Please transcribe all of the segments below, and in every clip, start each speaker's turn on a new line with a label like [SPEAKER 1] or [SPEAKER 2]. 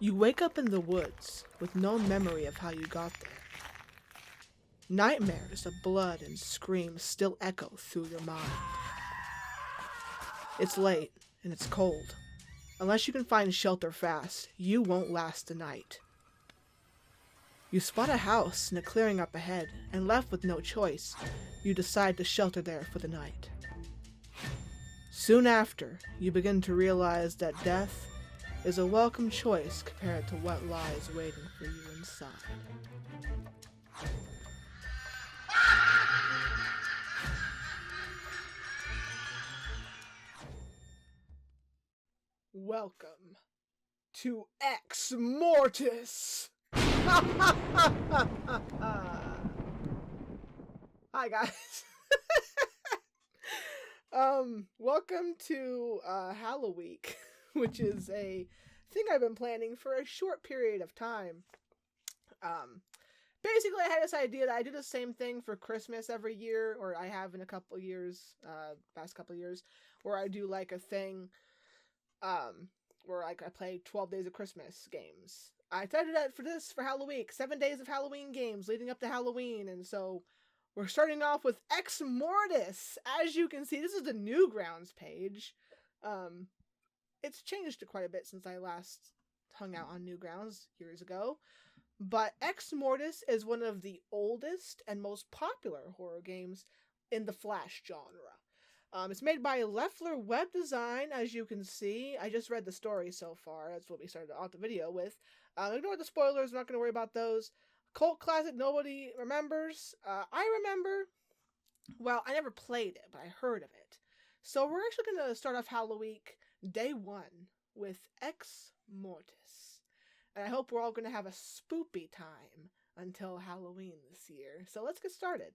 [SPEAKER 1] You wake up in the woods with no memory of how you got there. Nightmares of blood and screams still echo through your mind. It's late and it's cold. Unless you can find shelter fast, you won't last the night. You spot a house in a clearing up ahead, and left with no choice, you decide to shelter there for the night. Soon after, you begin to realize that death is a welcome choice compared to what lies waiting for you inside. Welcome to Exmortis! Hi guys. Welcome to HALLOWEEK, which is a thing I've been planning for a short period of time. Basically I had this idea that I do the same thing for Christmas every year, or I have in a couple of years, past couple of years, where I do like a thing, where like I play 12 days of Christmas games. I tried to do that for HALLOWEEK, 7 days of Halloween games leading up to Halloween, and so we're starting off with Exmortis. As you can see, this is the Newgrounds page. It's changed quite a bit since I last hung out on Newgrounds years ago, but Exmortis is one of the oldest and most popular horror games in the Flash genre. It's made by Leffler Web Design, as you can see. I just read the story so far. That's what we started off the video with. Ignore the spoilers. I'm not going to worry about those. Cult classic nobody remembers. I remember. Well, I never played it, but I heard of it. So we're actually going to start off HALLOWEEK Day 1 with Exmortis. And I hope we're all going to have a spoopy time until Halloween this year. So let's get started.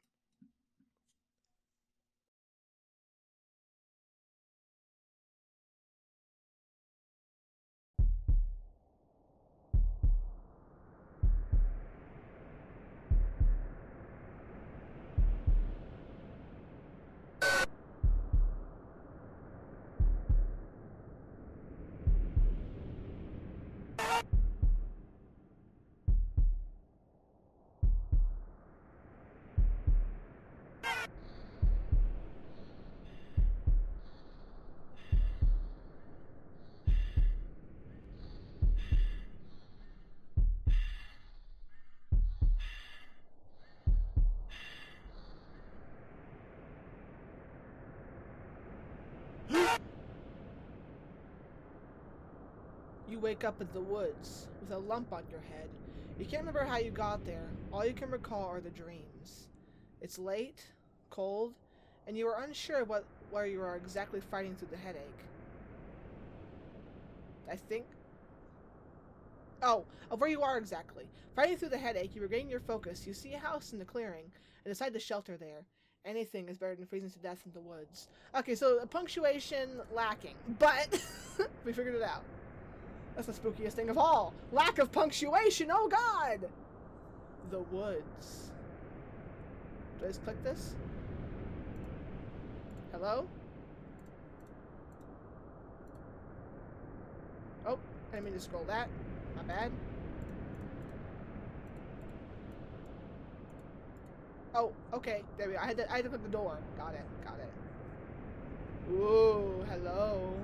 [SPEAKER 1] You wake up in the woods with a lump on your head. You can't remember how you got there. All you can recall are the dreams. It's late, cold, and you are unsure where you are exactly fighting through the headache. I think... of where you are exactly. Fighting through the headache, you regain your focus. You see a house in the clearing and decide to shelter there. Anything is better than freezing to death in the woods. Okay, so punctuation lacking, but we figured it out. That's the spookiest thing of all. Lack of punctuation, oh god! The woods. Do I just click this? Hello? Oh, I didn't mean to scroll that. My bad. Oh, okay. There we go. I had to click the door. Got it. Got it. Ooh, hello.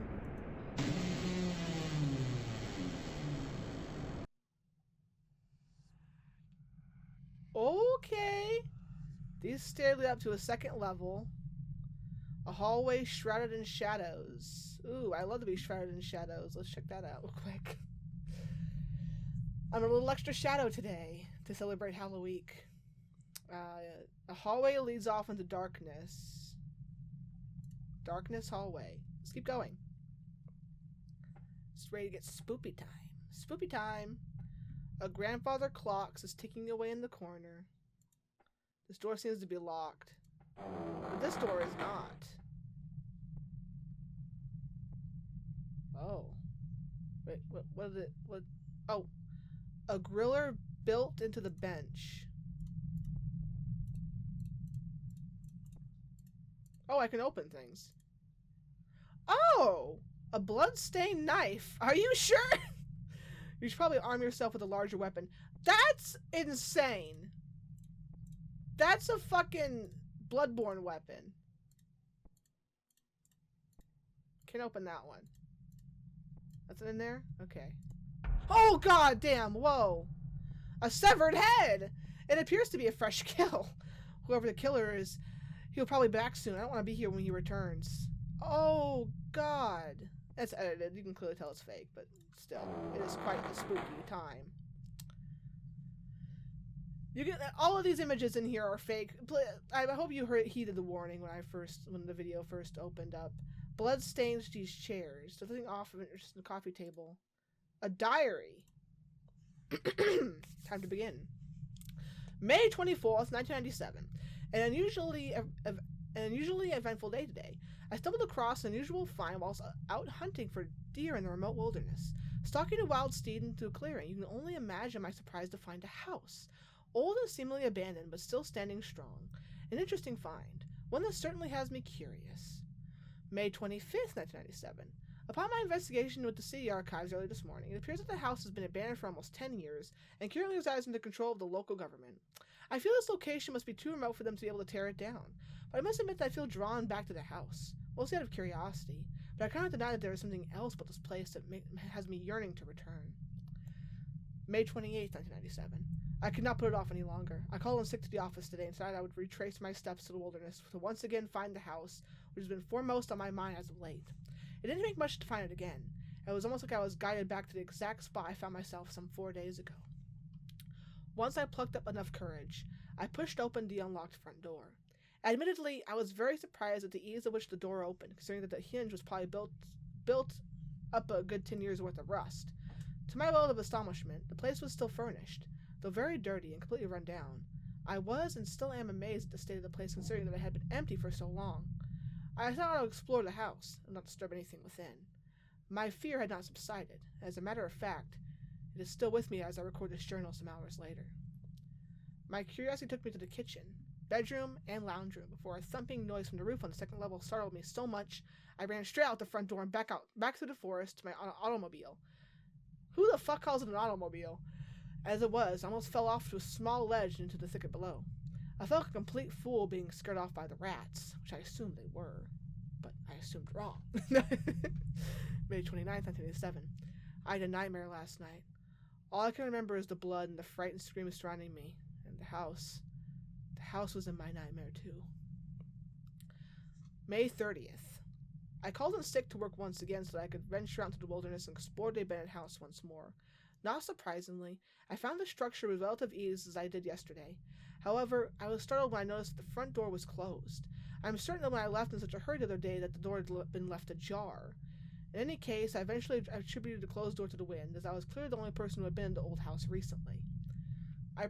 [SPEAKER 1] Okay. These stairs lead up to a second level. A hallway shrouded in shadows. Ooh, I love to be shrouded in shadows. Let's check that out real quick. I'm a little extra shadow today to celebrate HALLOWEEK. A hallway leads off into darkness. Darkness hallway. Let's keep going. It's ready to get spoopy time. Spoopy time. A grandfather clock is ticking away in the corner. This door seems to be locked. But this door is not. Oh. Wait, what is it? What? Oh. A griller built into the bench. Oh, I can open things. Oh! A bloodstained knife. Are you sure? You should probably arm yourself with a larger weapon. That's insane. That's a fucking Bloodborne weapon. Can't open that one. That's in there? Okay. Oh, god damn. Whoa. A severed head. It appears to be a fresh kill. Whoever the killer is, he'll probably be back soon. I don't want to be here when he returns. Oh, god. It's edited. You can clearly tell it's fake, but still, it is quite a spooky time. You get all of these images in here are fake. I hope you heeded the warning when the video first opened up. Blood stains these chairs. Something off of just the coffee table. A diary. Time to begin. May 24th, 1997. An unusually eventful day today. I stumbled across an unusual find whilst out hunting for deer in the remote wilderness. Stalking a wild steed into a clearing, you can only imagine my surprise to find a house. Old and seemingly abandoned, but still standing strong. An interesting find. One that certainly has me curious. May 25th, 1997. Upon my investigation with the city archives early this morning, it appears that the house has been abandoned for almost 10 years and currently resides under control of the local government. I feel this location must be too remote for them to be able to tear it down, but I must admit that I feel drawn back to the house, mostly out of curiosity, but I cannot deny that there is something else about this place that has me yearning to return. May 28th, 1997. I could not put it off any longer. I called in sick to the office today and decided I would retrace my steps to the wilderness to once again find the house, which has been foremost on my mind as of late. It didn't take much to find it again. It was almost like I was guided back to the exact spot I found myself some 4 days ago. Once I plucked up enough courage, I pushed open the unlocked front door. Admittedly, I was very surprised at the ease at which the door opened, considering that the hinge was probably built up a good 10 years worth of rust. To my level of astonishment, the place was still furnished, though very dirty and completely run down. I was and still am amazed at the state of the place, considering that it had been empty for so long. I thought I would explore the house and not disturb anything within. My fear had not subsided. As a matter of fact, it is still with me as I record this journal some hours later. My curiosity took me to the kitchen, bedroom, and lounge room before a thumping noise from the roof on the second level startled me so much I ran straight out the front door and back through the forest to my automobile. Who the fuck calls it an automobile? As it was, I almost fell off to a small ledge into the thicket below. I felt like a complete fool being scared off by the rats, which I assumed they were, but I assumed wrong. May 29th, 1987. I had a nightmare last night. All I can remember is the blood and the frightened screams surrounding me, and the house. The house was in my nightmare too. May 30th. I called in sick to work once again so that I could venture out into the wilderness and explore the abandoned house once more. Not surprisingly, I found the structure with relative ease as I did yesterday. However, I was startled when I noticed that the front door was closed. I'm certain that when I left in such a hurry the other day that the door had been left ajar. In any case, I eventually attributed the closed door to the wind, as I was clearly the only person who had been in the old house recently. I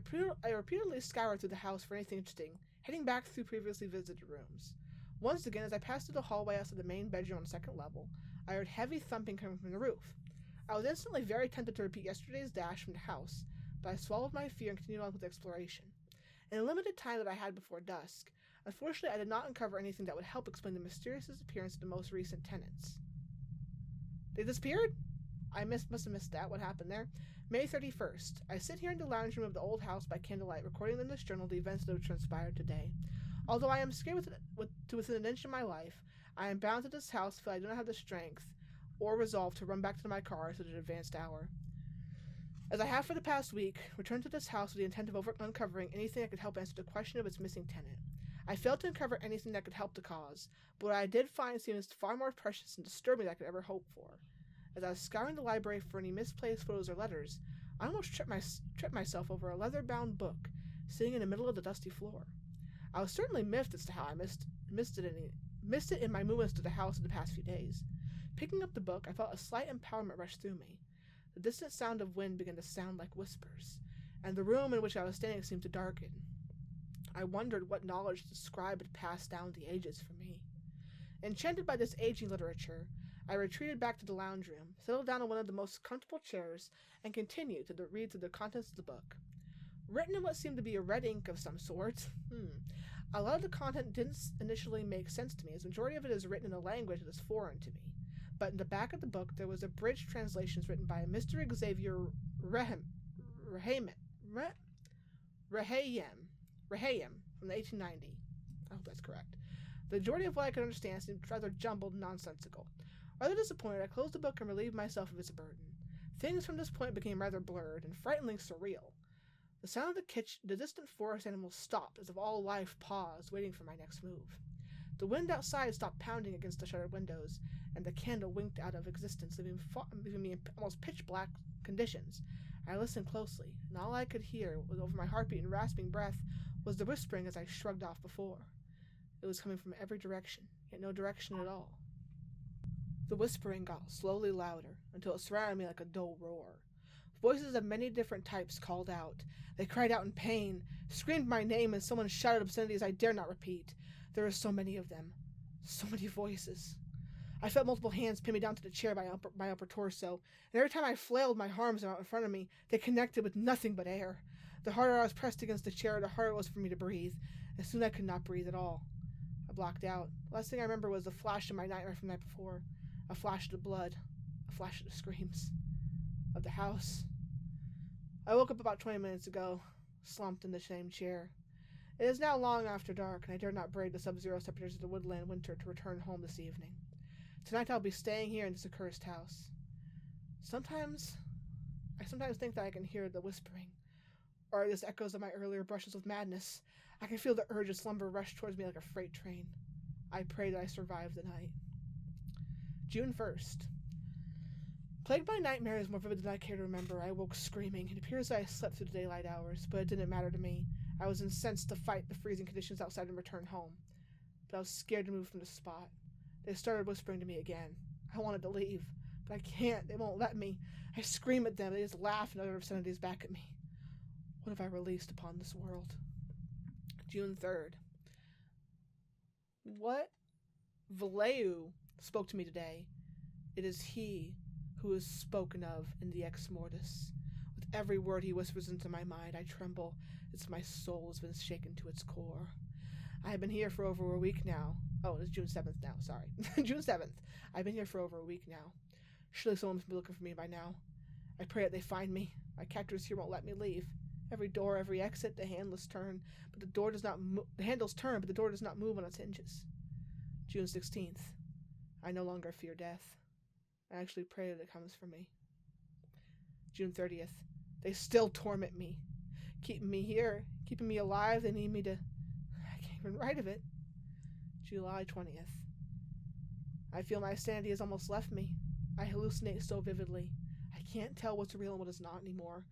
[SPEAKER 1] repeatedly scoured through the house for anything interesting, heading back through previously visited rooms. Once again, as I passed through the hallway outside the main bedroom on the second level, I heard heavy thumping coming from the roof. I was instantly very tempted to repeat yesterday's dash from the house, but I swallowed my fear and continued on with the exploration. In the limited time that I had before dusk, unfortunately I did not uncover anything that would help explain the mysterious disappearance of the most recent tenants. They disappeared? I must have missed that. What happened there? May 31st. I sit here in the lounge room of the old house by candlelight, recording in this journal the events that have transpired today. Although I am scared to within an inch of my life, I am bound to this house, for I do not have the strength or resolve to run back to my car at an advanced hour. As I have for the past week, returned to this house with the intent of uncovering anything that could help answer the question of its missing tenant. I failed to uncover anything that could help the cause, but what I did find seems far more precious and disturbing than I could ever hope for. As I was scouring the library for any misplaced photos or letters, I almost tripped myself over a leather-bound book sitting in the middle of the dusty floor. I was certainly miffed as to how I missed it in my movements to the house in the past few days. Picking up the book, I felt a slight empowerment rush through me. The distant sound of wind began to sound like whispers, and the room in which I was standing seemed to darken. I wondered what knowledge the scribe had passed down the ages for me. Enchanted by this aging literature, I retreated back to the lounge room, settled down on one of the most comfortable chairs, and continued to read through the contents of the book. Written in what seemed to be a red ink of some sort. A lot of the content didn't initially make sense to me, as the majority of it is written in a language that is foreign to me. But in the back of the book, there was abridged translations written by Mr. Xavier Rehem, Rehem, Rahayim from the 1890. I hope that's correct. The majority of what I could understand seemed rather jumbled and nonsensical. Rather disappointed, I closed the book and relieved myself of its burden. Things from this point became rather blurred and frighteningly surreal. The sound of the distant forest animals stopped, as if all life paused, waiting for my next move. The wind outside stopped pounding against the shuttered windows, and the candle winked out of existence, leaving me in almost pitch-black conditions. I listened closely, and all I could hear, over my heartbeat and rasping breath, was the whispering as I shrugged off before. It was coming from every direction, yet no direction at all. The whispering got slowly louder, until it surrounded me like a dull roar. Voices of many different types called out. They cried out in pain, screamed my name, and someone shouted obscenities I dare not repeat. There were so many of them. So many voices. I felt multiple hands pin me down to the chair by my upper torso, and every time I flailed my arms out in front of me, they connected with nothing but air. The harder I was pressed against the chair, the harder it was for me to breathe, and soon I could not breathe at all. I blacked out. The last thing I remember was the flash of my nightmare from the night before. A flash of the blood. A flash of the screams. Of the house. I woke up about 20 minutes ago, slumped in the same chair. It is now long after dark, and I dare not brave the sub-zero temperatures of the woodland winter to return home this evening. Tonight I'll be staying here in this accursed house. I sometimes think that I can hear the whispering, or just echoes of my earlier brushes with madness. I can feel the urge of slumber rush towards me like a freight train. I pray that I survive the night. June 1st. Plagued by nightmares more vivid than I care to remember, I woke screaming. It appears that I slept through the daylight hours, but it didn't matter to me. I was incensed to fight the freezing conditions outside and return home. But I was scared to move from the spot. They started whispering to me again. I wanted to leave, but I can't. They won't let me. I scream at them. They just laugh and utter obscenities back at me. What have I released upon this world? June 3rd. What Valeu spoke to me today. It is he who is spoken of in the Exmortis. With every word he whispers into my mind, I tremble as my soul has been shaken to its core. I have been here for over a week now. Oh, it's June 7th now, sorry. June 7th. I've been here for over a week now. Surely someone must be looking for me by now. I pray that they find me. My captors here won't let me leave. Every door, every exit, the handles turn, but the door does not the handles turn, but the door does not move on its hinges. June 16th. I no longer fear death. I actually pray that it comes for me. June 30th. They still torment me. Keeping me here, keeping me alive, they need me to... I can't even write of it. July 20th. I feel my sanity has almost left me. I hallucinate so vividly. I can't tell what's real and what is not anymore.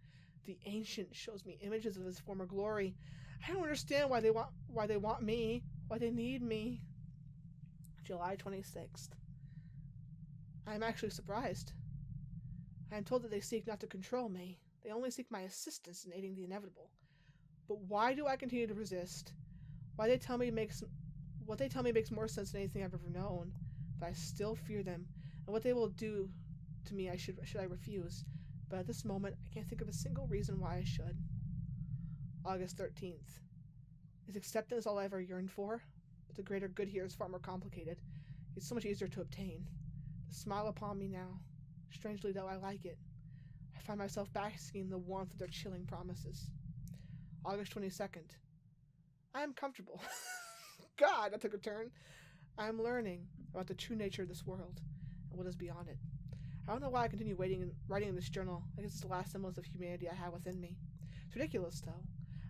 [SPEAKER 1] The Ancient shows me images of his former glory. I don't understand why they want me, why they need me. July 26th. I am actually surprised. I am told that they seek not to control me. They only seek my assistance in aiding the inevitable. But why do I continue to resist? What they tell me makes more sense than anything I've ever known. But I still fear them, and what they will do to me should I refuse. But at this moment, I can't think of a single reason why I should. August 13th. Is acceptance all I ever yearned for? But the greater good here is far more complicated. It's so much easier to obtain. They smile upon me now. Strangely, though, I like it. I find myself basking in the warmth of their chilling promises. August 22nd. I am comfortable. God, that took a turn. I am learning about the true nature of this world and what is beyond it. I don't know why I continue writing in this journal. I guess it's the last semblance of humanity I have within me. It's ridiculous, though.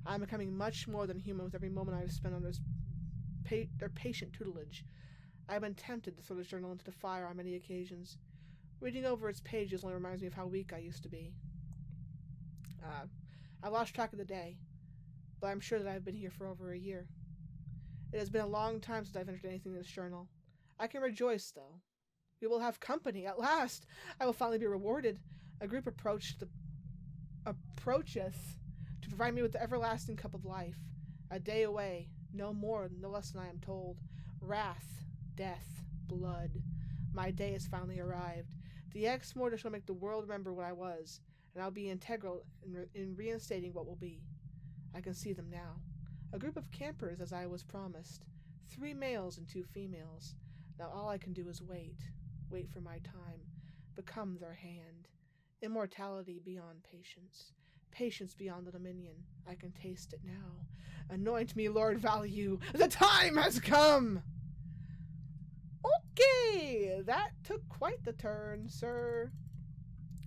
[SPEAKER 1] I am becoming much more than human with every moment I have spent under their patient tutelage. I have been tempted to throw this journal into the fire on many occasions. Reading over its pages only reminds me of how weak I used to be. I lost track of the day, but I'm sure that I've been here for over a year. It has been a long time since I've entered anything in this journal. I can rejoice, though. We will have company, at last! I will finally be rewarded. A group approacheth to provide me with the everlasting cup of life. A day away, no more, no less than I am told. Wrath, death, blood. My day has finally arrived. The Exmortis shall make the world remember what I was, and I'll be integral in reinstating what will be. I can see them now. A group of campers, as I was promised. 3 males and 2 females. Now all I can do is wait. Wait for my time. Become their hand. Immortality beyond patience. Patience beyond the dominion. I can taste it now. Anoint me, Lord Value. The time has come! Okay, that took quite the turn, sir.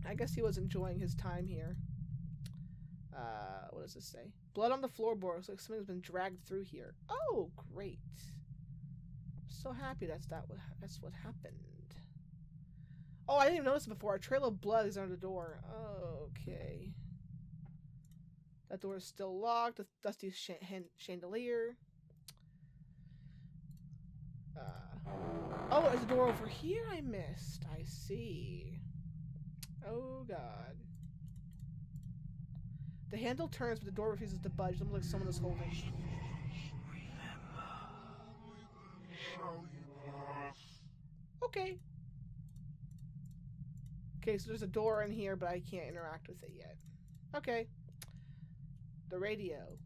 [SPEAKER 1] I guess he was enjoying his time here. What does this say? Blood on the floorboard. Looks like something's been dragged through here. Oh, great. So happy that's what happened. Oh, I didn't even notice it before. A trail of blood is under the door. Okay. That door is still locked. A dusty chandelier. Oh, there's a door over here I missed. I see. Oh, God. The handle turns, but the door refuses to budge. It looks like someone is holding. Okay. Okay, so there's a door in here, but I can't interact with it yet. Okay. The radio.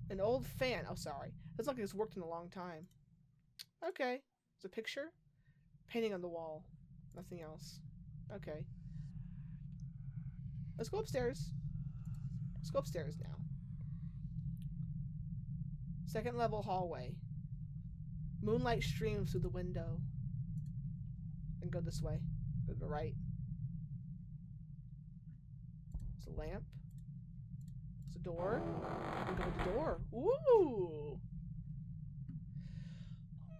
[SPEAKER 1] An old fan. Oh, sorry. Looks like it's worked in a long time. Okay. There's a picture. Painting on the wall. Nothing else. Okay. Let's go upstairs. Let's go upstairs now. Second level hallway. Moonlight streams through the window. And go this way. Go to the right. It's a lamp. It's a door. And go to the door. Ooh!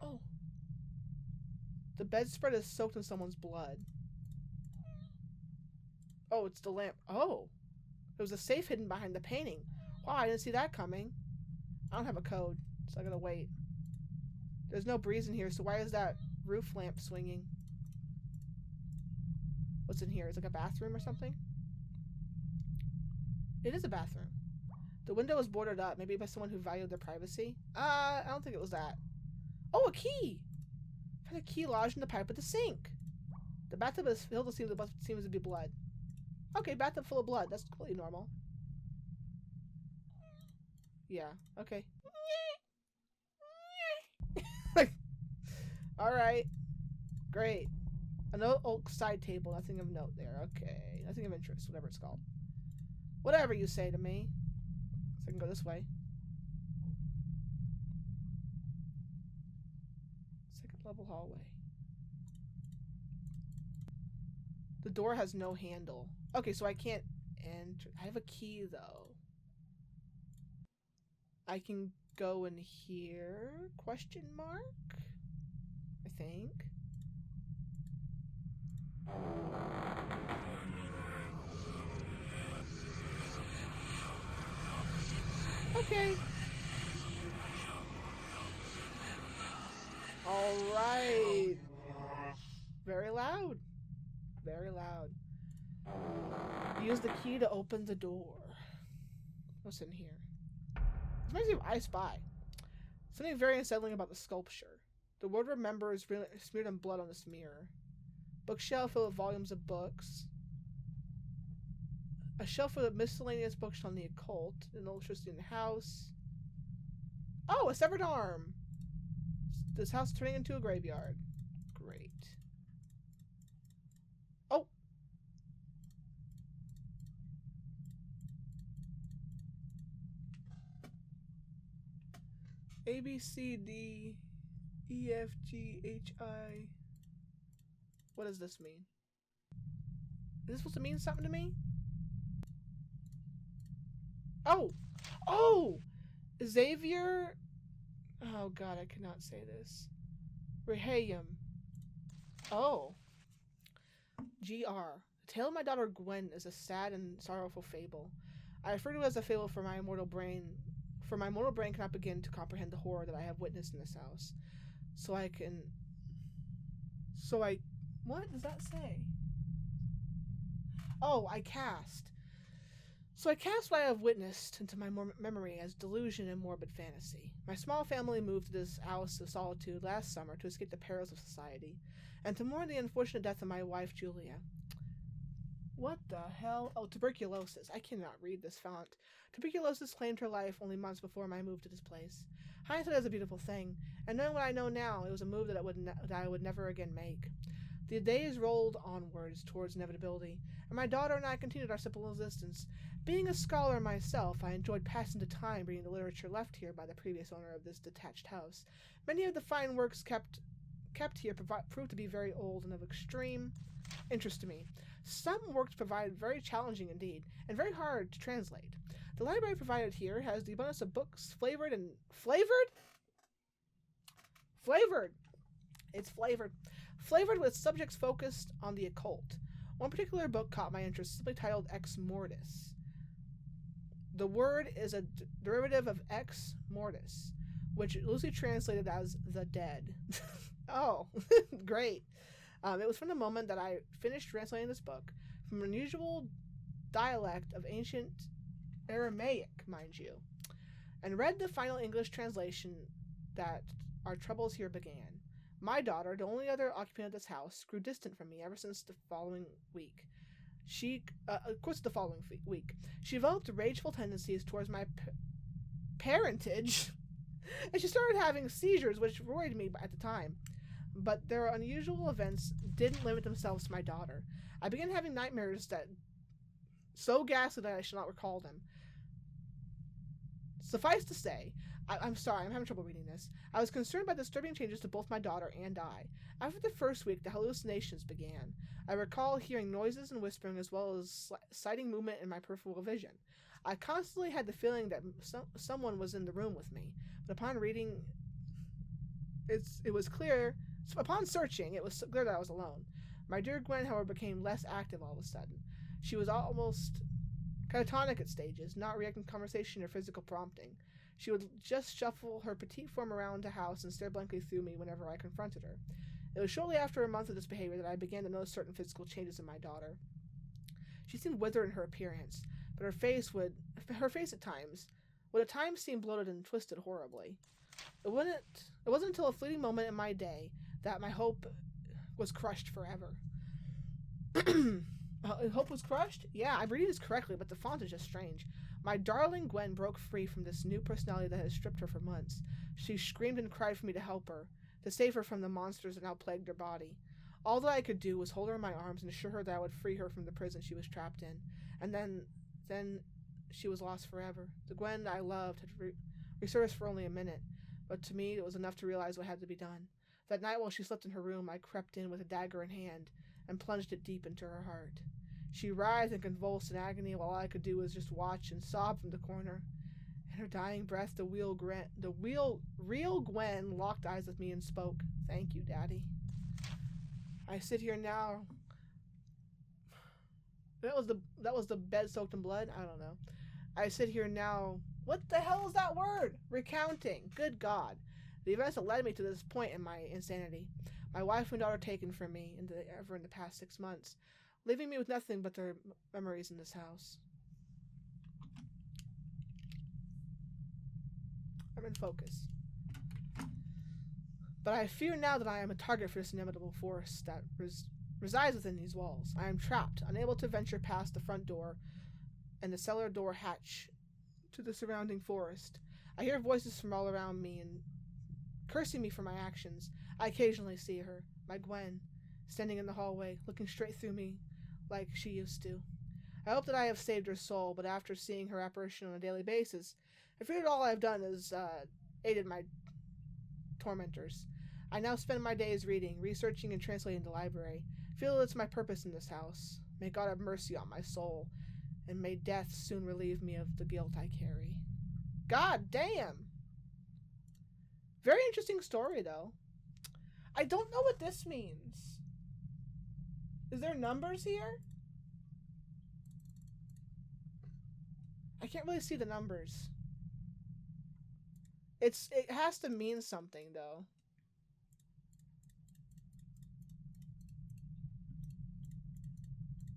[SPEAKER 1] Oh. The bedspread is soaked in someone's blood. Oh, it's the lamp. Oh. There was a safe hidden behind the painting. Wow, I didn't see that coming. I don't have a code, so I gotta wait. There's no breeze in here, so why is that roof lamp swinging? What's in here? Is it like a bathroom or something? It is a bathroom. The window is boarded up, maybe by someone who valued their privacy. I don't think it was that. Oh, a key! I found a key lodged in the pipe at the sink. The bathtub is filled with seems to be blood. Okay, bathtub full of blood. That's completely normal. Yeah, okay. Alright. Great. An oak side table. Nothing of note there. Okay. Nothing of interest. Whatever it's called. Whatever you say to me. So I can go this way. Second level hallway. The door has no handle. Okay, so I can't enter. I have a key, though. I can go in here? Question mark? I think. Okay. Alright. Very loud. Very loud. Use the key to open the door. What's in here? This reminds me of I Spy. Something very unsettling about the sculpture. The word remember is smeared in blood on this mirror. Bookshelf filled with volumes of books. A shelf full of miscellaneous books on the occult. An electricity in the house. Oh, a severed arm! This house turning into a graveyard. Great. Oh! A, B, C, D, E, F, G, H, I. What does this mean? Is this supposed to mean something to me? Oh! Oh! Xavier... Oh god, I cannot say this. Rehaim. Oh. G.R. The tale of my daughter Gwen is a sad and sorrowful fable. I refer to it as a fable for my mortal brain cannot begin to comprehend the horror that I have witnessed in this house. What does that say? Oh, I cast. So I cast what I have witnessed into my memory as delusion and morbid fantasy. My small family moved to this house of solitude last summer to escape the perils of society, and to mourn the unfortunate death of my wife, Julia. What the hell? Oh, tuberculosis. I cannot read this font. Tuberculosis claimed her life only months before my move to this place. Hindsight is a beautiful thing, and knowing what I know now, it was a move that I would never again make. The days rolled onwards towards inevitability, and my daughter and I continued our simple existence. Being a scholar myself, I enjoyed passing the time reading the literature left here by the previous owner of this detached house. Many of the fine works kept here proved to be very old and of extreme interest to me. Some works provide very challenging indeed, and very hard to translate. The library provided here has the abundance of books flavored. It's flavored. Flavored with subjects focused on the occult. One particular book caught my interest, simply titled Exmortis. The word is a derivative of ex mortis, which loosely translated as the dead. Oh, great. It was from the moment that I finished translating this book, from an unusual dialect of ancient Aramaic, mind you, and read the final English translation that our troubles here began. My daughter, the only other occupant of this house, grew distant from me ever since the following week. She developed rageful tendencies towards my parentage, and she started having seizures, which worried me at the time. But their unusual events didn't limit themselves to my daughter. I began having nightmares that so ghastly that I shall not recall them. Suffice to say, I'm sorry, I'm having trouble reading this. I was concerned by disturbing changes to both my daughter and I. After the first week, the hallucinations began. I recall hearing noises and whispering as well as sighting movement in my peripheral vision. I constantly had the feeling that someone was in the room with me, but upon reading, it was clear. Upon searching, it was clear that I was alone. My dear Gwen, however, became less active all of a sudden. She was almost catatonic at stages, not reacting to conversation or physical prompting. She would just shuffle her petite form around the house and stare blankly through me whenever I confronted her. It was shortly after a month of this behavior that I began to notice certain physical changes in my daughter. She seemed withered in her appearance, but her face at times seem bloated and twisted horribly. It wasn't until a fleeting moment in my day that my hope was crushed forever. Hope was crushed? Yeah, I'm reading this correctly, but the font is just strange. My darling Gwen broke free from this new personality that had stripped her for months. She screamed and cried for me to help her, to save her from the monsters that now plagued her body. All that I could do was hold her in my arms and assure her that I would free her from the prison she was trapped in. And then she was lost forever. The Gwen I loved had resurfaced for only a minute, but to me it was enough to realize what had to be done. That night while she slept in her room, I crept in with a dagger in hand and plunged it deep into her heart. She writhed and convulsed in agony while all I could do was just watch and sob from the corner. In her dying breath, the real Gwen locked eyes with me and spoke. Thank you, Daddy. I sit here now. That was the bed soaked in blood? I don't know. I sit here now. What the hell is that word? Recounting. Good God. The events that led me to this point in my insanity. My wife and daughter taken from me in the past 6 months, leaving me with nothing but their memories in this house. I'm in focus. But I fear now that I am a target for this inevitable force that resides within these walls. I am trapped, unable to venture past the front door and the cellar door hatch to the surrounding forest. I hear voices from all around me and cursing me for my actions. I occasionally see her, my Gwen, standing in the hallway, looking straight through me like she used to. I hope that I have saved her soul, but after seeing her apparition on a daily basis, I fear that all I have done is aided my tormentors. I now spend my days reading, researching, and translating the library. I feel it's my purpose in this house. May God have mercy on my soul, and may death soon relieve me of the guilt I carry. God damn! Very interesting story, though. I don't know what this means. Is there numbers here? I can't really see the numbers. It has to mean something, though.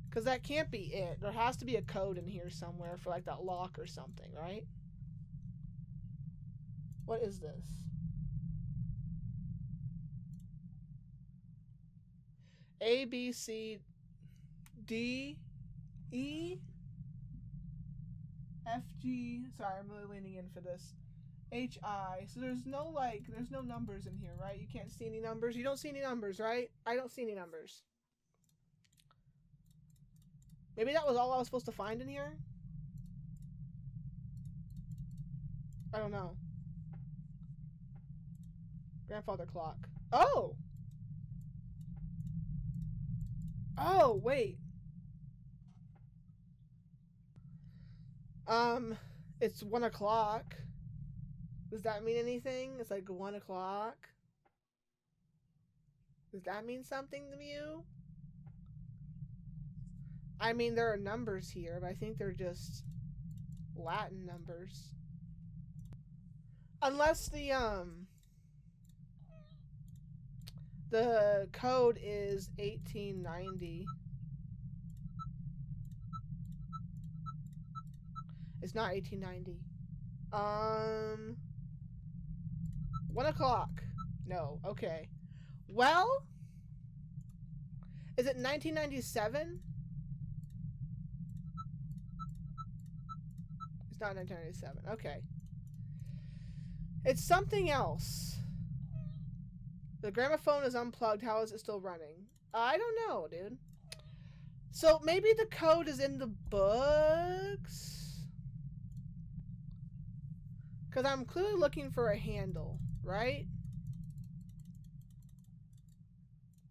[SPEAKER 1] Because that can't be it. There has to be a code in here somewhere for like that lock or something, right? What is this? A, B, C, D, E, F, G. Sorry, I'm really leaning in for this. HI. So there's no there's no numbers in here, right? You can't see any numbers. You don't see any numbers, right? I don't see any numbers. Maybe that was all I was supposed to find in here? I don't know. Grandfather clock. Oh! Oh, wait. It's 1 o'clock. Does that mean anything? It's like 1 o'clock. Does that mean something to you? I mean, there are numbers here, but I think they're just Latin numbers. Unless the code is 1890. It's not 1890. 1 o'clock. No, okay. Well, is it 1997? It's not 1997. Okay. It's something else. The gramophone is unplugged. How is it still running? I don't know, dude. So maybe the code is in the books? Because I'm clearly looking for a handle, right?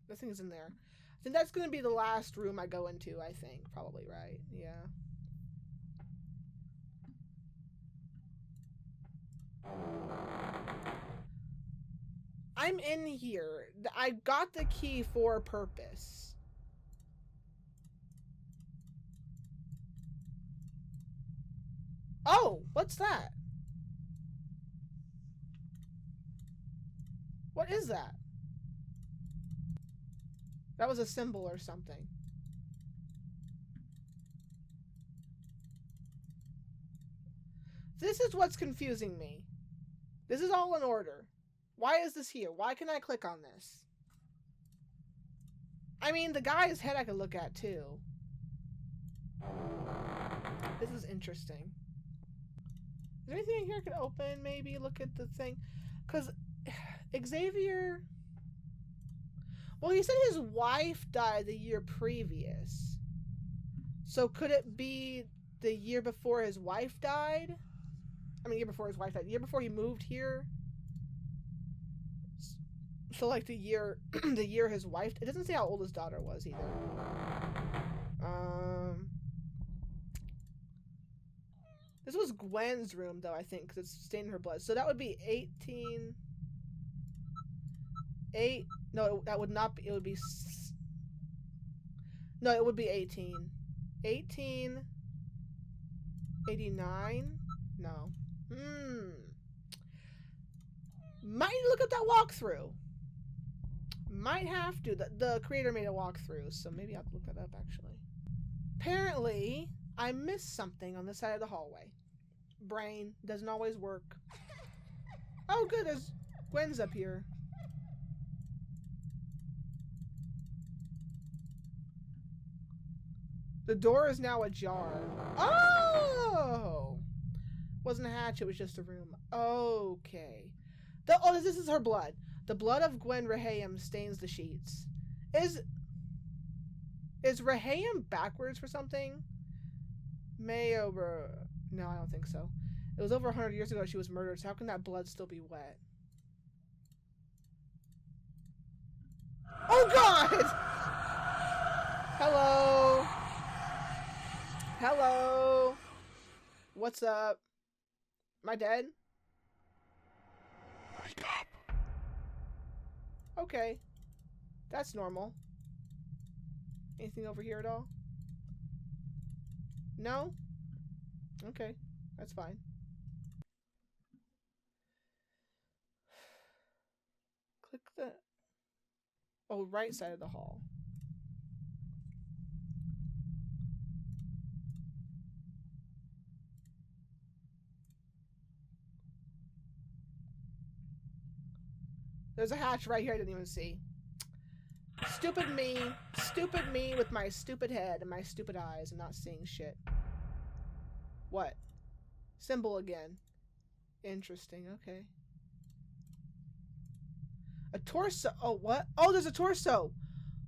[SPEAKER 1] This thing is in there. I think that's going to be the last room I go into, I think. Probably, right? Yeah. I'm in here. I got the key for a purpose. Oh, what's that? What is that? That was a symbol or something. This is what's confusing me. This is all in order. Why is this here? Why can I click on this? I mean, the guy's head I could look at too. This is interesting. Is there anything in here I could open? Maybe look at the thing. Because Xavier... Well, he said his wife died the year previous. So could it be the year before his wife died? I mean, year before his wife died. The year before he moved here? So like the year the year his wife... It doesn't say how old his daughter was either. This was Gwen's room though, I think, because it's stained her blood. So that would be 18... No, that would not be... It would be... No, it would be 18. 1889? No. Might look at that walkthrough. Might have to. The creator made a walkthrough, so maybe I'll look that up actually. Apparently, I missed something on the side of the hallway. Brain doesn't always work. Oh, good. There's Gwen's up here. The door is now ajar. Oh! Wasn't a hatch, it was just a room. Okay. Oh, this is her blood. The blood of Gwen Rahayim stains the sheets. Is Rahayim backwards for something? No, I don't think so. It was over 100 years ago she was murdered, so how can that blood still be wet? Oh, God! Hello? Hello? What's up? Am I dead?
[SPEAKER 2] Wake up.
[SPEAKER 1] Okay. That's normal. Anything over here at all? No? Okay. That's fine. Click the... Oh, right side of the hall. There's a hatch right here I didn't even see. Stupid me with my stupid head and my stupid eyes and not seeing shit. What? Symbol again. Interesting, okay. A torso. Oh, what? Oh, there's a torso!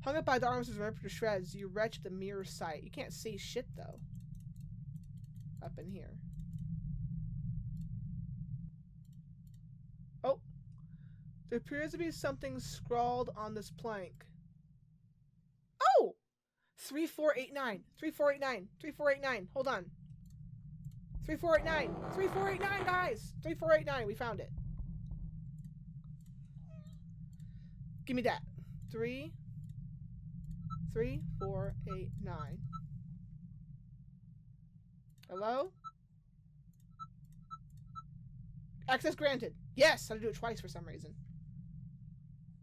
[SPEAKER 1] Hung up by the arms is ripped to shreds. You wretch the mirror sight. You can't see shit, though. Up in here. Oh. There appears to be something scrawled on this plank. Oh! 3489. 3489. 3489. Hold on. 3489. 3489, guys! 3489. We found it. Give me that. 3, 4, 8, 9. Hello? Access granted. Yes! I had to do it twice for some reason.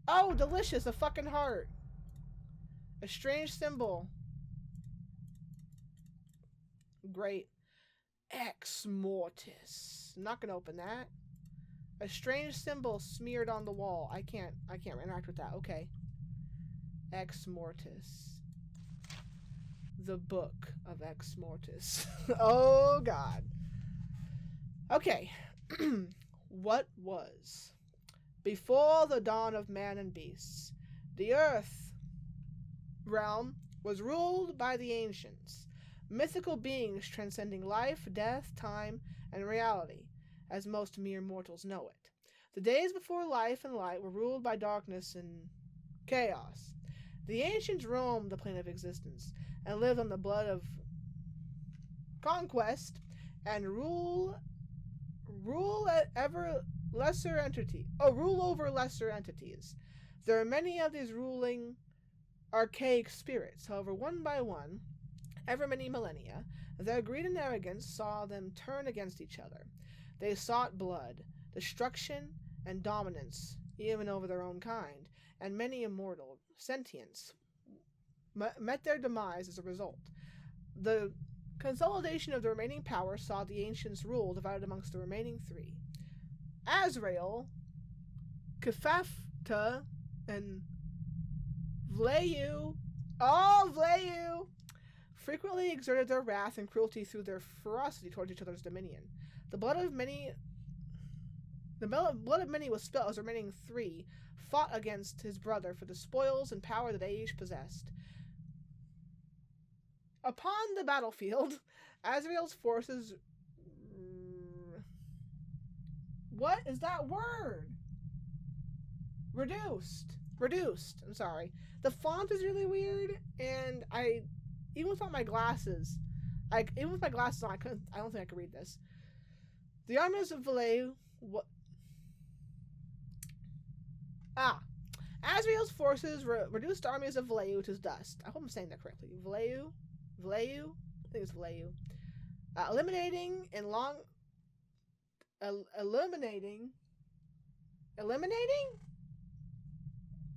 [SPEAKER 1] Oh, delicious! A fucking heart. A strange symbol. Great. Exmortis. I'm not gonna open that. A strange symbol smeared on the wall. I can't interact with that. Okay. Exmortis. The Book of Exmortis. Oh, God. Okay. What was? Before the dawn of man and beasts, the earth realm was ruled by the ancients, mythical beings transcending life, death, time, and reality, as most mere mortals know it. The days before life and light were ruled by darkness and chaos. The ancients roamed the plane of existence and lived on the blood of conquest and rule at ever lesser entity. Rule over lesser entities. There are many of these ruling archaic spirits. However, one by one, ever many millennia, their greed and arrogance saw them turn against each other. They sought blood, destruction, and dominance, even over their own kind, and many immortal sentients met their demise as a result. The consolidation of the remaining power saw the ancients' rule divided amongst the remaining three. Azrael, Kefafta, and Vlayu, frequently exerted their wrath and cruelty through their ferocity towards each other's dominion. The blood of many was spilled as the remaining three fought against his brother for the spoils and power that they each possessed. Upon the battlefield, Azrael's forces... What is that word? Reduced. I'm sorry. The font is really weird, and even without my glasses, on, I don't think I could read this. The armies of Valleyu... Azrael's forces reduced the armies of Valleyu to dust. I hope I'm saying that correctly. Valleyu? I think it's Valleyu.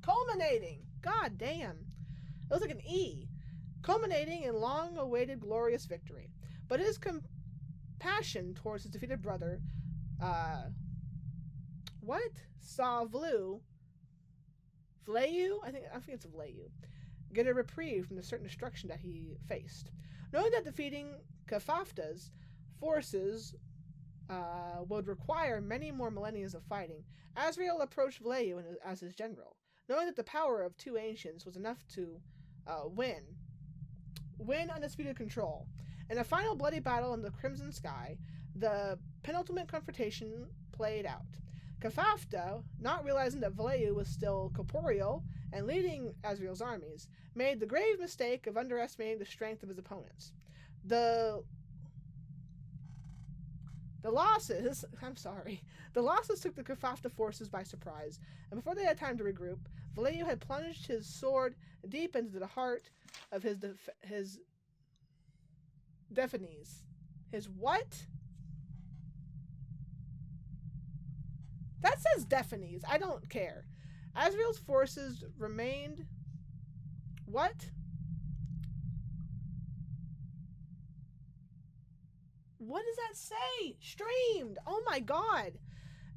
[SPEAKER 1] Culminating. God damn. It looks like an E. Culminating in long-awaited glorious victory. But his compassion towards his defeated brother, saw Vlayu? I think it's Vlayu. Get a reprieve from the certain destruction that he faced. Knowing that defeating Kefafta's forces would require many more millennia of fighting, Azrael approached Vlayu as his general. Knowing that the power of two ancients was enough to win undisputed control. In a final bloody battle in the crimson sky, the penultimate confrontation played out. Kefafta, not realizing that Vlayu was still corporeal and leading Azrael's armies, made the grave mistake of underestimating the strength of his opponents. The losses took the Kefafta forces by surprise, and before they had time to regroup, Vlayu had plunged his sword deep into the heart of his Defines. His what? That says Defines. I don't care. Azrael's forces remained... What? What does that say? Streamed! Oh my god!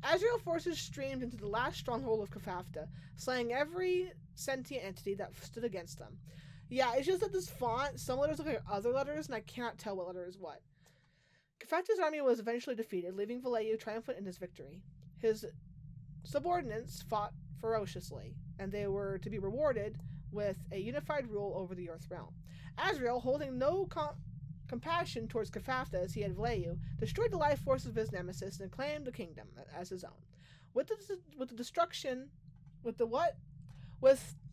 [SPEAKER 1] Azrael forces streamed into the last stronghold of Kefafta, slaying every sentient entity that stood against them. Yeah, it's just that this font, some letters look like other letters, and I cannot tell what letter is what. Kefati's army was eventually defeated, leaving Valleyu triumphant in his victory. His subordinates fought ferociously, and they were to be rewarded with a unified rule over the Earth realm. Azrael, holding no compassion towards Kefata as he had Valleyu, destroyed the life force of his nemesis and claimed the kingdom as his own. With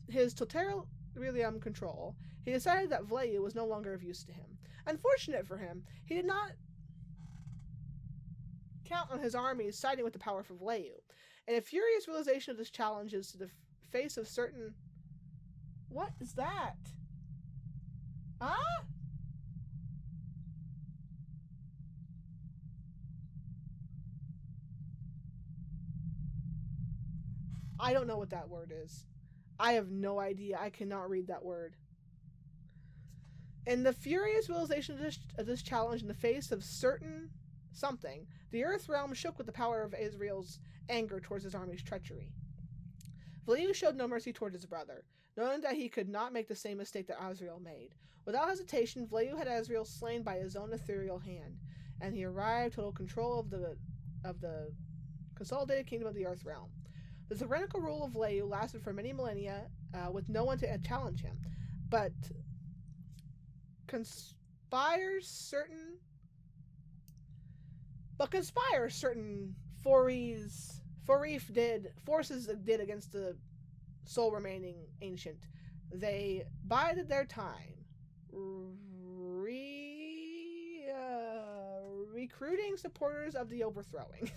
[SPEAKER 1] his totalitarian control, he decided that Valleyu was no longer of use to him. Unfortunate for him, he did not count on his armies siding with the powerful Valleyu. In a furious realization of this challenge is to the face of certain... What is that? Huh? I don't know what that word is. I have no idea. I cannot read that word. In the furious realization of this challenge in the face of certain something, the Earth realm shook with the power of Azrael's anger towards his army's treachery. Valleyu showed no mercy towards his brother, knowing that he could not make the same mistake that Azrael made. Without hesitation, Valleyu had Azrael slain by his own ethereal hand, and he arrived total control of the consolidated kingdom of the Earth realm. The tyrannical rule of Valleyu lasted for many millennia, with no one to challenge him, but conspires certain forces did against the sole remaining ancient. They bided their time, recruiting supporters of the overthrowing.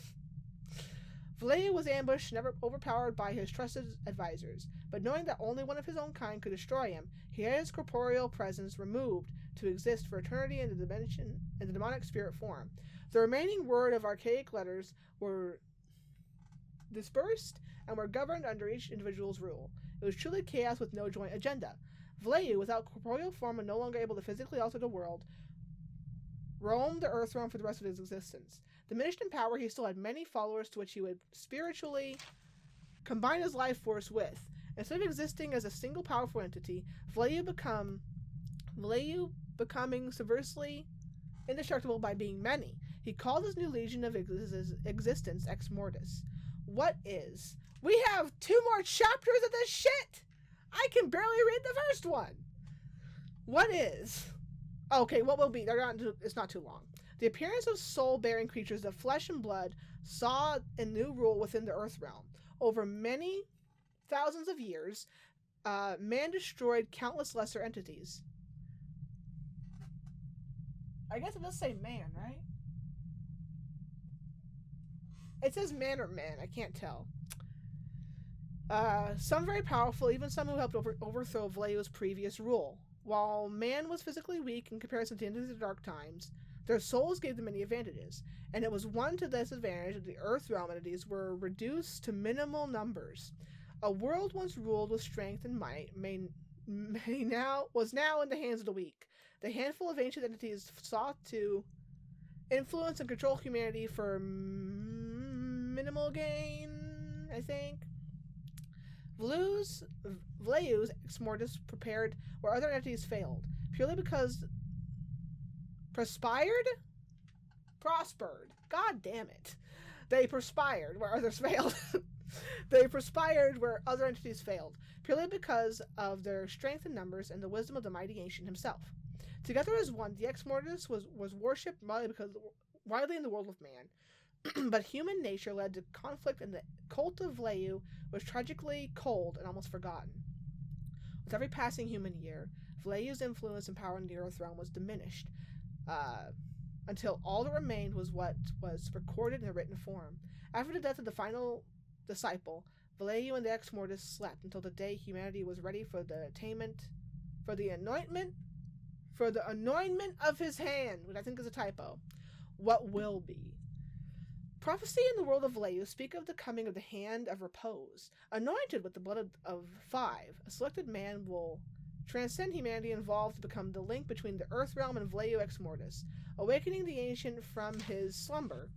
[SPEAKER 1] Valleyu was ambushed, never overpowered by his trusted advisors, but knowing that only one of his own kind could destroy him, he had his corporeal presence removed to exist for eternity in the demonic spirit form. The remaining word of archaic letters were dispersed and were governed under each individual's rule. It was truly chaos with no joint agenda. Valleyu, without corporeal form and no longer able to physically alter the world, roamed the Earth realm for the rest of his existence. Diminished in power, he still had many followers to which he would spiritually combine his life force with. Instead of existing as a single powerful entity, Valleyu becoming subversively indestructible by being many. He called his new legion of existence Exmortis. What is? We have 2 more chapters of this shit! I can barely read the first one! What is? Okay, what will be? It's not too long. The appearance of soul-bearing creatures of flesh and blood saw a new rule within the Earth realm. Over many thousands of years, man destroyed countless lesser entities. I guess it does say man, right? It says man or man. I can't tell. Some very powerful, even some who helped overthrow Valleyu's previous rule. While man was physically weak in comparison to the end of the Dark Times, their souls gave them many advantages, and it was one to this advantage that the Earth realm entities were reduced to minimal numbers. A world once ruled with strength and might was now in the hands of the weak. The handful of ancient entities sought to influence and control humanity for minimal gain, I think. Valleyu's Exmortis prepared where other entities failed, purely because prospered? God damn it. They perspired where others failed. They perspired where other entities failed, purely because of their strength in numbers and the wisdom of the mighty ancient himself. Together as one, the Exmortis was worshipped widely in the world of man. But human nature led to conflict, and the cult of Valleyu was tragically cold and almost forgotten. With every passing human year, Valleyu's influence and power in the Earth realm was diminished, until all that remained was what was recorded in a written form. After the death of the final disciple, Valleyu and the Exmortis slept until the day humanity was ready for the anointment of his hand, which I think is a typo. What will be? Prophecy in the world of Valleyu speak of the coming of the hand of repose, anointed with the blood of 5. A selected man will transcend humanity involved to become the link between the Earth realm and Valleyu Exmortis, awakening the ancient from his slumber.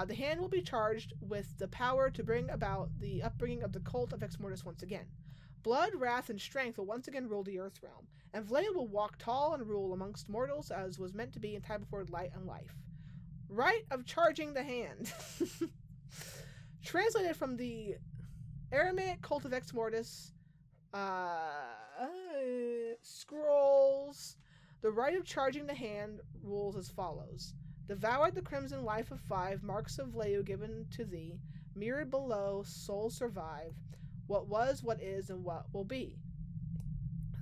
[SPEAKER 1] The hand will be charged with the power to bring about the upbringing of the cult of Exmortis once again. Blood, wrath, and strength will once again rule the Earth realm, and Valleyu will walk tall and rule amongst mortals as was meant to be in time before light and life. Rite of charging the hand. Translated from the Aramaic cult of Exmortis. Scrolls. The rite of charging the hand rules as follows. Devoured the crimson life of 5, marks of Leu given to thee. Mirrored below, souls survive. What was, what is, and what will be.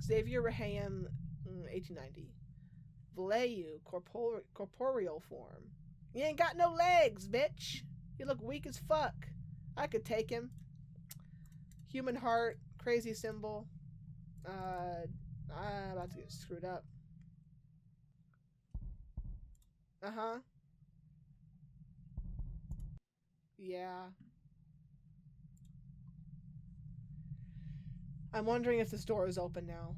[SPEAKER 1] Xavier Raham, 1890. Valeu, corporeal form. You ain't got no legs, bitch. You look weak as fuck. I could take him. Human heart, crazy symbol. I'm about to get screwed up. Uh-huh. Yeah. I'm wondering if this door is open now.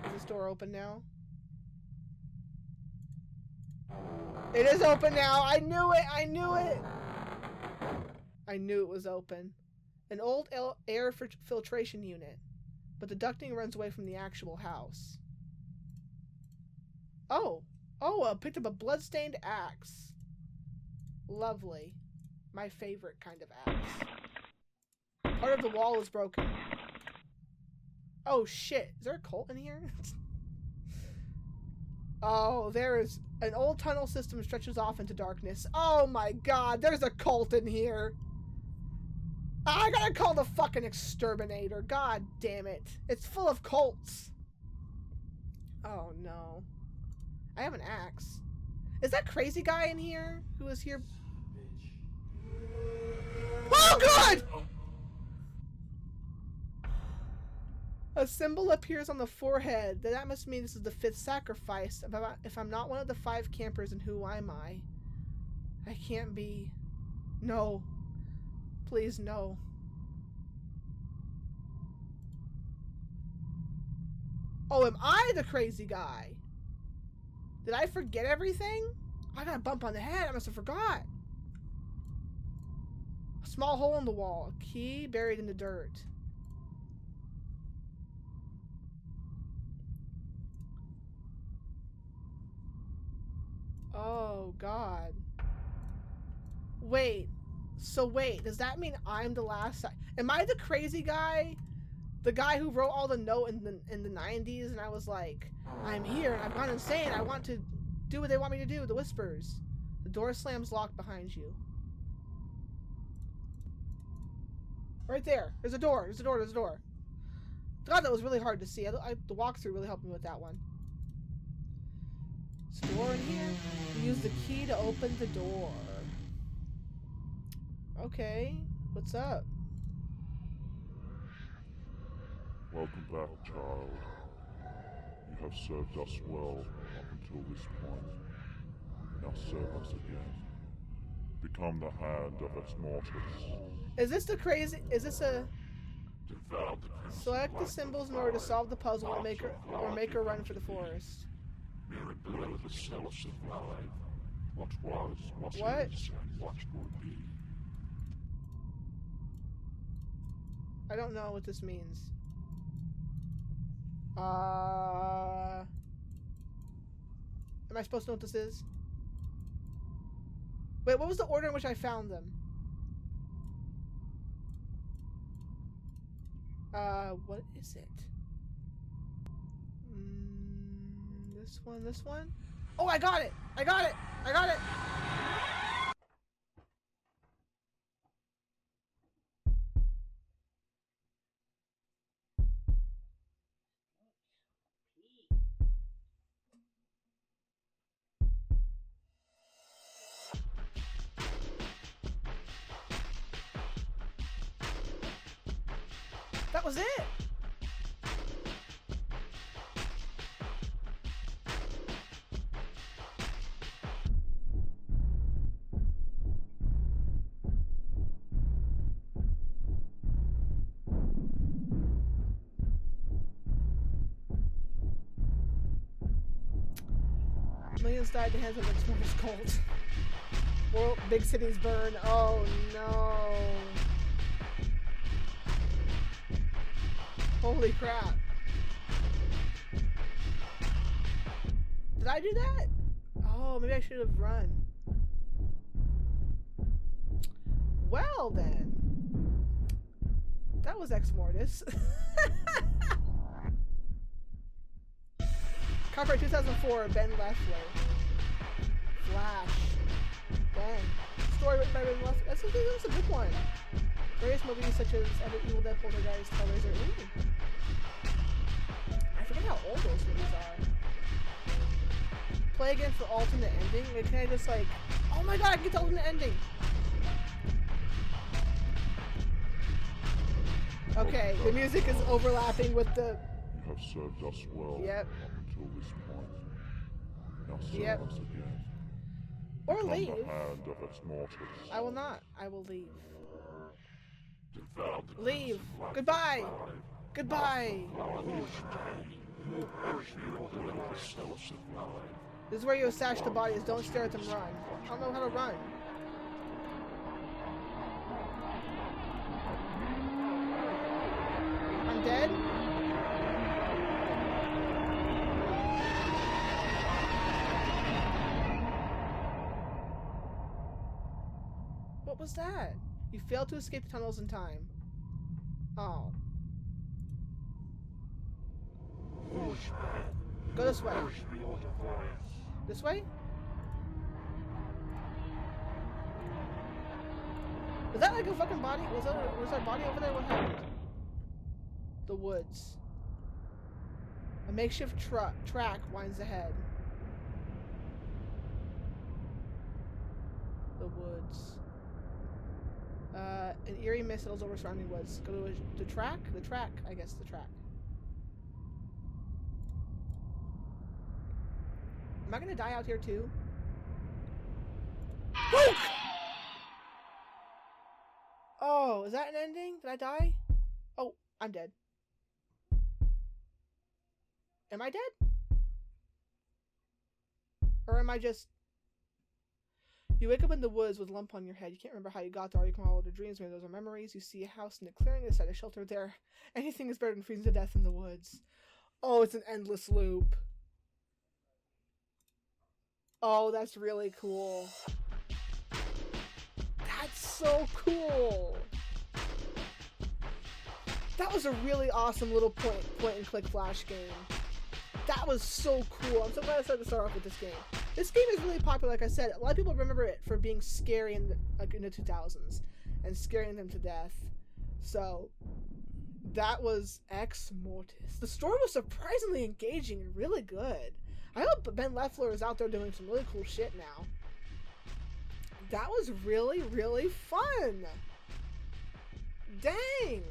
[SPEAKER 1] Is this door open now? It is open now! I knew it! I knew it! I knew it was open. An old air filtration unit. But the ducting runs away from the actual house. Oh! Oh, I picked up a bloodstained axe. Lovely. My favorite kind of axe. Part of the wall is broken. Oh shit. Is there a cult in here? Oh, there is an old tunnel system stretches off into darkness. Oh my god, there's a cult in here. I gotta call the fucking exterminator. God damn it. It's full of cults. Oh no. I have an axe. Is that crazy guy in here who was here? Oh god! A symbol appears on the forehead. That must mean this is the 5th sacrifice. If I'm not one of the 5 campers, then who am I? I can't be. No. Please, no. Oh, am I the crazy guy? Did I forget everything? I got a bump on the head. I must have forgot. A small hole in the wall. A key buried in the dirt. Oh, God. Wait. So wait, does that mean I'm the last? Am I the crazy guy? The guy who wrote all the note in the 90s, and I was like, I'm here and I've gone insane. I want to do what they want me to do. The whispers. The door slams locked behind you. Right there. There's a door. There's a door. There's a door. God, that was really hard to see. The walkthrough really helped me with that one. There's a door in here. You use the key to open the door. Okay. What's up?
[SPEAKER 2] Welcome back, child. You have served us well up until this point. Now serve us again. Become the hand of Exmortis.
[SPEAKER 1] Is this the crazy? Is this a? Select the symbols in order to solve the puzzle and make her run for the forest.
[SPEAKER 2] Mirrored below the cells survive. What was, what is, and what will be.
[SPEAKER 1] I don't know what this means. Am I supposed to know what this is? Wait, what was the order in which I found them? What is it? This one, this one? Oh, I got it! I got it! I got it! That was it! Millions died at the hands of Exmortis cult. World, big cities burn. Oh no. Holy crap. Did I do that? Oh, maybe I should have run. Well then. That was Exmortis. Copyright 2004, Ben Leffler. Flash. Ben. Story written by Ben Leffler. That's a good one. Various movies such as Evil Dead, Poltergeist, Hellraiser. Ooh. I forget how old those movies are. Play again for alternate ending? Like, can I just like... Oh my god, I can get the alternate ending! Okay, the music is overlapping with the...
[SPEAKER 2] You have served us well.
[SPEAKER 1] Yep.
[SPEAKER 2] Up until this point. Now serve
[SPEAKER 1] Yep.
[SPEAKER 2] us again.
[SPEAKER 1] Or
[SPEAKER 2] Become
[SPEAKER 1] leave.
[SPEAKER 2] the hand of Exmortis.
[SPEAKER 1] I will not. I will leave. Leave. Goodbye. Goodbye. This is where you assassinate the bodies. Don't stare at them. Run. I don't know how to run. I'm dead? What was that? You failed to escape the tunnels in time. Oh. Go this way. This way? Was that like a fucking body? Was there a body over there? What happened? The woods. A makeshift track winds ahead. The woods. An eerie mist settles over surrounding woods. Go to the track? The track, I guess, the track. Am I gonna die out here too? Spooked! Oh, is that an ending? Did I die? Oh, I'm dead. Am I dead? Or am I just... You wake up in the woods with a lump on your head. You can't remember how you got there. You come all the dreams. Maybe those are memories. You see a house in a clearing. Inside a shelter there. Anything is better than freezing to death in the woods. Oh, it's an endless loop. Oh, that's really cool. That's so cool. That was a really awesome little point and click flash game. That was so cool. I'm so glad I decided to start off with this game. This game is really popular, like I said. A lot of people remember it for being scary in the 2000s and scaring them to death. So that was Exmortis. The story was surprisingly engaging and really good. I hope Ben Leffler is out there doing some really cool shit now. That was really, really fun. Dang.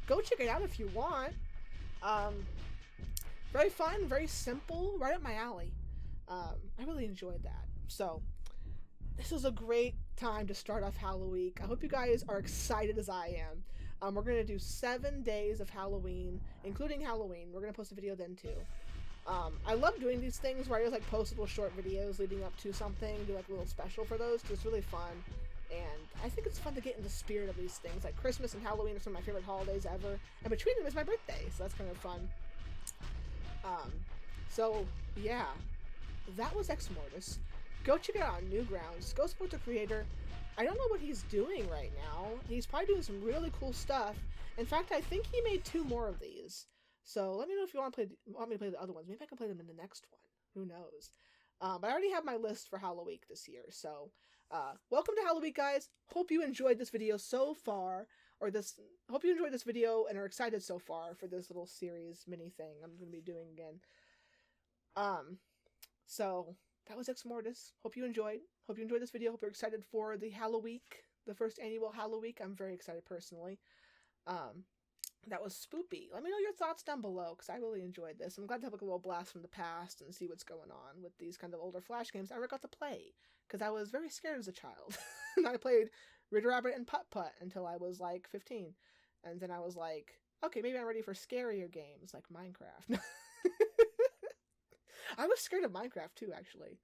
[SPEAKER 1] Go check it out if you want. Very fun, very simple, right up my alley. I really enjoyed that. So, this was a great time to start off HalloWeek. I hope you guys are excited as I am. We're going to do 7 days of Halloween, including Halloween. We're going to post a video then too. I love doing these things where I just like post little short videos leading up to something, do like a little special for those, because it's really fun. And I think it's fun to get in the spirit of these things. Like Christmas and Halloween are some of my favorite holidays ever. And between them is my birthday, so that's kind of fun. So, yeah. That was Exmortis. Go check it out on Newgrounds. Go support the creator. I don't know what he's doing right now. He's probably doing some really cool stuff. In fact, I think he made 2 more of these. So let me know if you want me to play the other ones. Maybe I can play them in the next one. Who knows? But I already have my list for HalloWeek this year. So, welcome to HalloWeek, guys. Hope you enjoyed this video so far. Hope you enjoyed this video and are excited so far for this little series mini thing I'm going to be doing again. So that was Exmortis. Hope you enjoyed. Hope you enjoyed this video. Hope you're excited for the HalloWeek, the first annual HalloWeek. I'm very excited personally. That was spoopy. Let me know your thoughts down below, because I really enjoyed this. I'm glad to have like a little blast from the past and see what's going on with these kind of older Flash games I never got to play, because I was very scared as a child. And I played Ritter Rabbit and Putt Putt until I was like 15. And then I was like, okay, maybe I'm ready for scarier games like Minecraft. I was scared of Minecraft too, actually.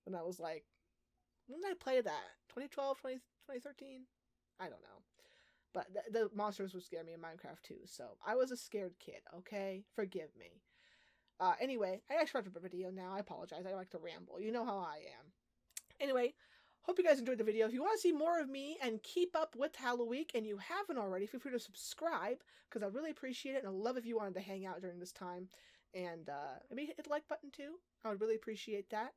[SPEAKER 1] When I was like, when did I play that? 2012, 2013? I don't know. But the monsters would scare me in Minecraft too, so I was a scared kid, okay? Forgive me. Anyway, I actually started a video now. I apologize. I like to ramble. You know how I am. Anyway, hope you guys enjoyed the video. If you want to see more of me and keep up with HalloWeek and you haven't already, feel free to subscribe because I really appreciate it. And I'd love if you wanted to hang out during this time. And maybe hit the like button too. I would really appreciate that.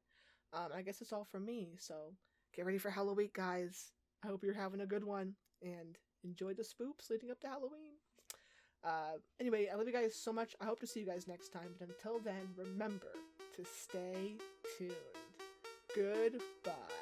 [SPEAKER 1] I guess that's all from me. So get ready for HalloWeek, guys. I hope you're having a good one. And enjoy the spoops leading up to Halloween. Anyway, I love you guys so much. I hope to see you guys next time. But until then, remember to stay tuned. Goodbye.